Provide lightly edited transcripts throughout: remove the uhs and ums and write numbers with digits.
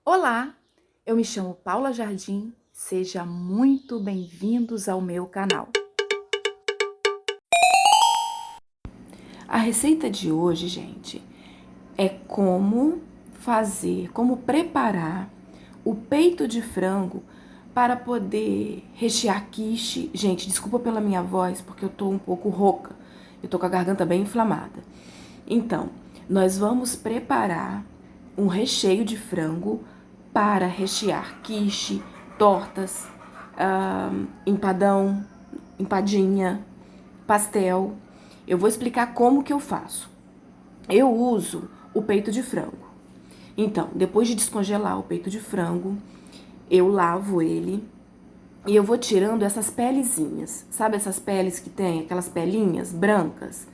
Olá, eu me chamo Paula Jardim, seja muito bem-vindos ao meu canal. A receita de hoje, gente, é como preparar o peito de frango para poder rechear quiche. Gente, desculpa pela minha voz, porque eu tô um pouco rouca, eu tô com a garganta bem inflamada. Então, nós vamos preparar um recheio de frango para rechear quiche, tortas, empadão, empadinha, pastel. Eu vou explicar como que eu faço. Eu uso o peito de frango. Então, depois de descongelar o peito de frango, eu lavo ele e eu vou tirando essas pelezinhas. Sabe essas peles que tem, aquelas pelinhas brancas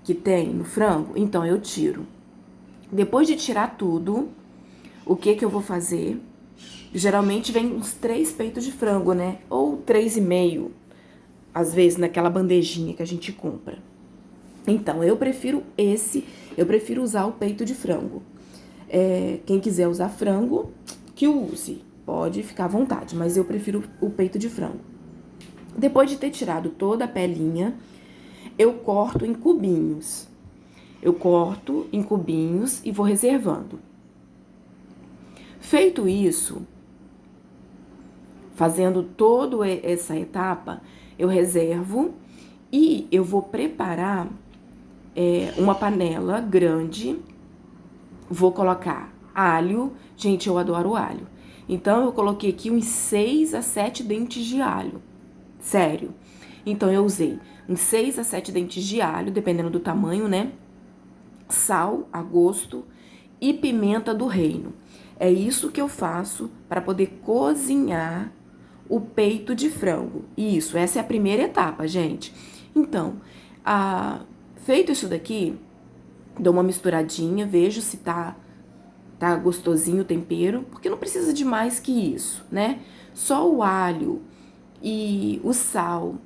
que tem no frango? Então, eu tiro. Depois de tirar tudo, o que eu vou fazer? Geralmente vem uns 3 peitos de frango, né? Ou 3,5, às vezes naquela bandejinha que a gente compra. Então, eu prefiro usar o peito de frango. Quem quiser usar frango, que use. Pode ficar à vontade, mas eu prefiro o peito de frango. Depois de ter tirado toda a pelinha, eu corto em cubinhos. E vou reservando. Feito isso, fazendo toda essa etapa, eu reservo e eu vou preparar uma panela grande. Vou colocar alho. Gente, eu adoro alho. Então, eu coloquei aqui uns 6 a 7 dentes de alho. Sério. Então, eu usei uns 6 a 7 dentes de alho, dependendo do tamanho, né? Sal a gosto e pimenta do reino. É isso que eu faço para poder cozinhar o peito de frango. Isso, essa é a primeira etapa, gente. Então, feito isso daqui, dou uma misturadinha, vejo se tá gostosinho o tempero, porque não precisa de mais que isso, né? Só o alho e o sal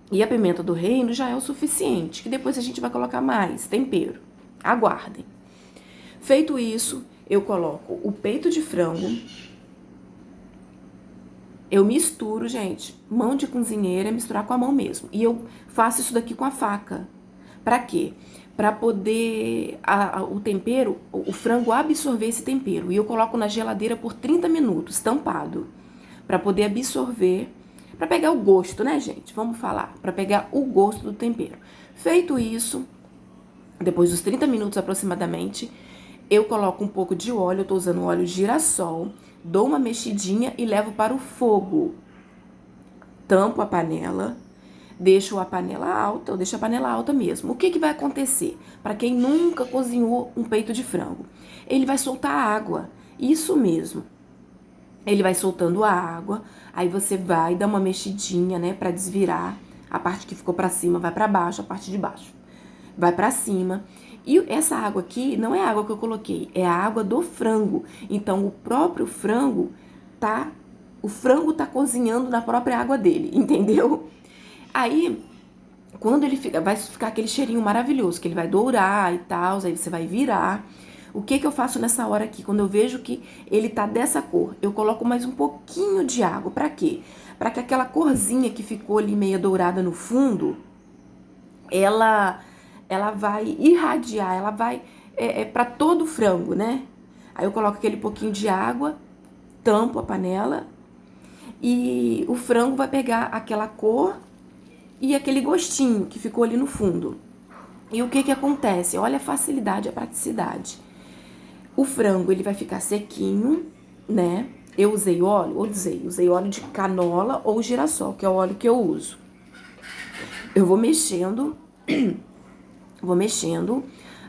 e a pimenta do reino já é o suficiente, que depois a gente vai colocar mais tempero. Aguardem. Feito isso, eu coloco o peito de frango. Eu misturo, gente. Mão de cozinheira é misturar com a mão mesmo. E eu faço isso daqui com a faca. Pra quê? Pra poder o tempero, o frango absorver esse tempero. E eu coloco na geladeira por 30 minutos, tampado. Pra poder absorver, pra pegar o gosto, né, gente? Vamos falar. Pra pegar o gosto do tempero. Feito isso, depois dos 30 minutos aproximadamente, eu coloco um pouco de óleo. Eu tô usando óleo girassol. Dou uma mexidinha e levo para o fogo. Tampo a panela, deixo a panela alta, eu deixo a panela alta mesmo. O que vai acontecer? Para quem nunca cozinhou um peito de frango, ele vai soltar água. Isso mesmo. Ele vai soltando a água, aí você vai dar uma mexidinha, né, para desvirar. A parte que ficou para cima vai para baixo, a parte de baixo vai para cima. E essa água aqui não é a água que eu coloquei, é a água do frango. Então, o próprio frango tá cozinhando na própria água dele, entendeu? Aí, quando ele vai ficar aquele cheirinho maravilhoso, que ele vai dourar e tal, aí você vai virar. O que eu faço nessa hora aqui? Quando eu vejo que ele tá dessa cor, eu coloco mais um pouquinho de água. Pra quê? Pra que aquela corzinha que ficou ali meia dourada no fundo, ela vai irradiar, ela vai para todo o frango, né? Aí eu coloco aquele pouquinho de água, tampo a panela e o frango vai pegar aquela cor e aquele gostinho que ficou ali no fundo. E o que acontece? Olha a facilidade, a praticidade. O frango, ele vai ficar sequinho, né? Eu usei óleo de canola ou girassol, que é o óleo que eu uso. Eu vou mexendo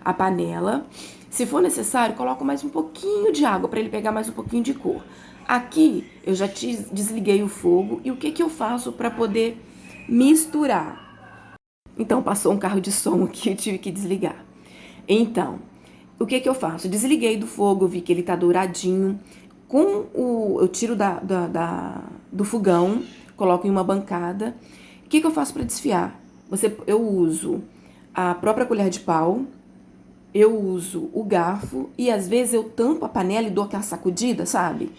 a panela. Se for necessário, coloco mais um pouquinho de água para ele pegar mais um pouquinho de cor. Aqui eu já desliguei o fogo e o que eu faço para poder misturar? Então passou um carro de som aqui, eu tive que desligar. Então, o que eu faço? Desliguei do fogo, vi que ele tá douradinho. Eu tiro do fogão, coloco em uma bancada. O que eu faço para desfiar? Eu uso a própria colher de pau. eu uso o garfo e às vezes eu tampo a panela e dou aquela sacudida, sabe?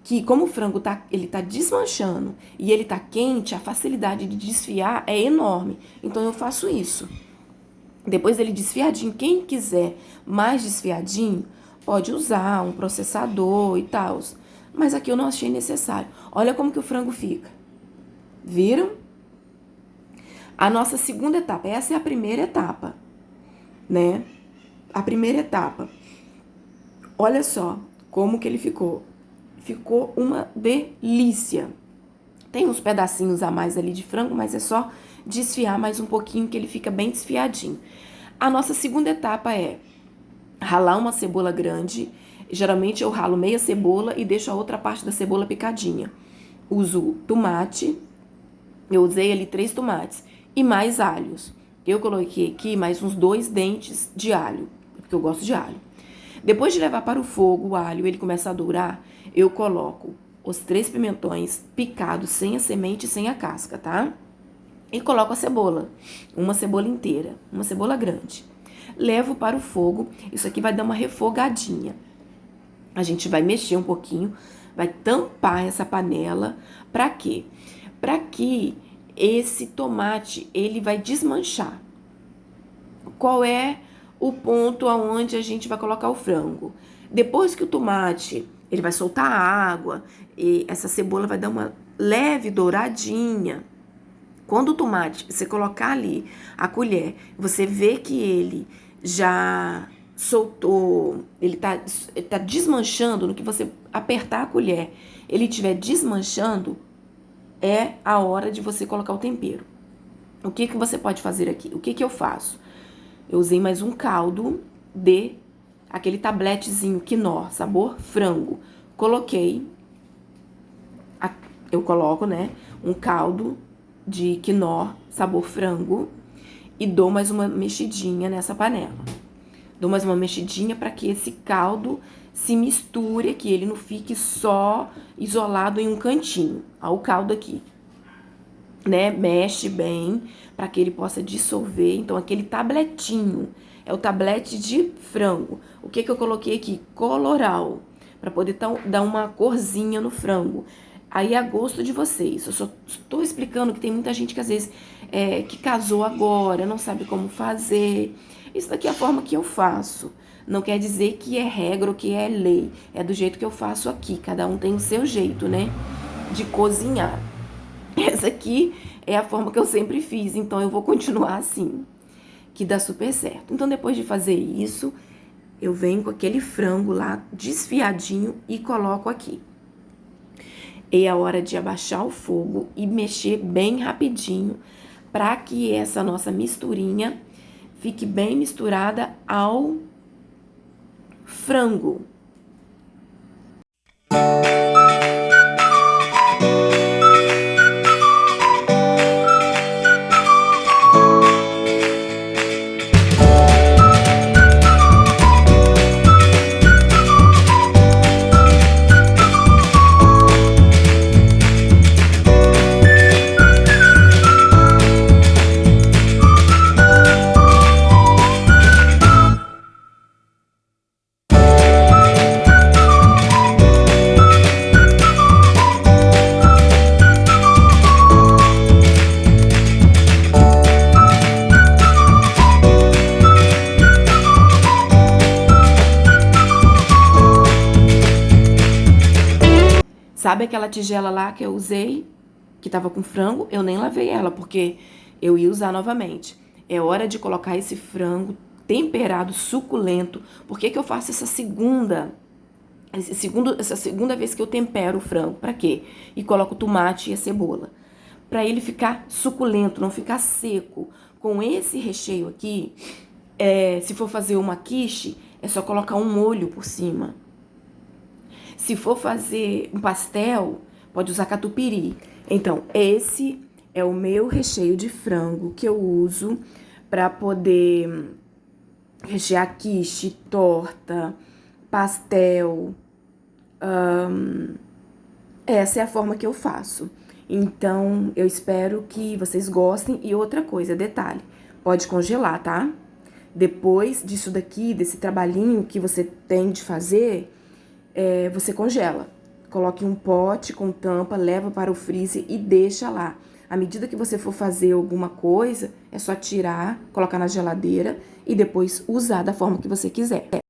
Que como o frango ele tá desmanchando e ele tá quente, a facilidade de desfiar é enorme. Então eu faço isso. Depois dele desfiadinho, quem quiser mais desfiadinho, pode usar um processador e tal. Mas aqui eu não achei necessário. Olha como que o frango fica. Viram? A nossa segunda etapa, essa é a primeira etapa, né? A primeira etapa. Olha só como que ele ficou. Ficou uma delícia. Tem uns pedacinhos a mais ali de frango, mas é só desfiar mais um pouquinho que ele fica bem desfiadinho. A nossa segunda etapa é ralar uma cebola grande. Geralmente eu ralo meia cebola e deixo a outra parte da cebola picadinha. Uso tomate. Eu usei ali 3 tomates e mais alhos. Eu coloquei aqui mais uns 2 dentes de alho, porque eu gosto de alho. Depois de levar para o fogo o alho, ele começa a dourar, eu coloco os 3 pimentões picados sem a semente e sem a casca, tá? E coloco a cebola, uma cebola inteira, uma cebola grande. Levo para o fogo, isso aqui vai dar uma refogadinha. A gente vai mexer um pouquinho, vai tampar essa panela, para quê? Para que esse tomate, ele vai desmanchar. Qual é o ponto aonde a gente vai colocar o frango? Depois que o tomate, ele vai soltar a água, e essa cebola vai dar uma leve douradinha. Quando o tomate, você colocar ali a colher, você vê que ele já soltou, ele tá desmanchando, no que você apertar a colher, ele estiver desmanchando, é a hora de você colocar o tempero. O que você pode fazer aqui? O que eu faço? Eu usei mais um caldo de aquele tabletezinho quinó, sabor frango. Eu coloco, né, um caldo de quinó, sabor frango, e dou mais uma mexidinha nessa panela. Dou mais uma mexidinha para que esse caldo se misture, que ele não fique só isolado em um cantinho. Olha o caldo aqui, né? Mexe bem para que ele possa dissolver. Então, aquele tabletinho é o tablete de frango. O que eu coloquei aqui? Coloral, para poder dar uma corzinha no frango. Aí é a gosto de vocês. Eu só estou explicando que tem muita gente que às vezes que casou agora, não sabe como fazer. Isso daqui é a forma que eu faço. Não quer dizer que é regra ou que é lei. É do jeito que eu faço aqui. Cada um tem o seu jeito, né, de cozinhar. Essa aqui é a forma que eu sempre fiz, então eu vou continuar assim, que dá super certo. Então, depois de fazer isso, eu venho com aquele frango lá desfiadinho e coloco aqui. É a hora de abaixar o fogo e mexer bem rapidinho para que essa nossa misturinha fique bem misturada ao frango. Sabe aquela tigela lá que eu usei, que tava com frango? Eu nem lavei ela, porque eu ia usar novamente. É hora de colocar esse frango temperado, suculento. Por que eu faço essa segunda vez que eu tempero o frango? Pra quê? E coloco o tomate e a cebola. Pra ele ficar suculento, não ficar seco. Com esse recheio aqui, se for fazer uma quiche, é só colocar um molho por cima. Se for fazer um pastel, pode usar catupiry. Então, esse é o meu recheio de frango que eu uso para poder rechear quiche, torta, pastel. Essa é a forma que eu faço. Então, eu espero que vocês gostem. E outra coisa, detalhe, pode congelar, tá? Depois disso daqui, desse trabalhinho que você tem de fazer, você congela. Coloque em um pote com tampa, leva para o freezer e deixa lá. À medida que você for fazer alguma coisa, é só tirar, colocar na geladeira e depois usar da forma que você quiser.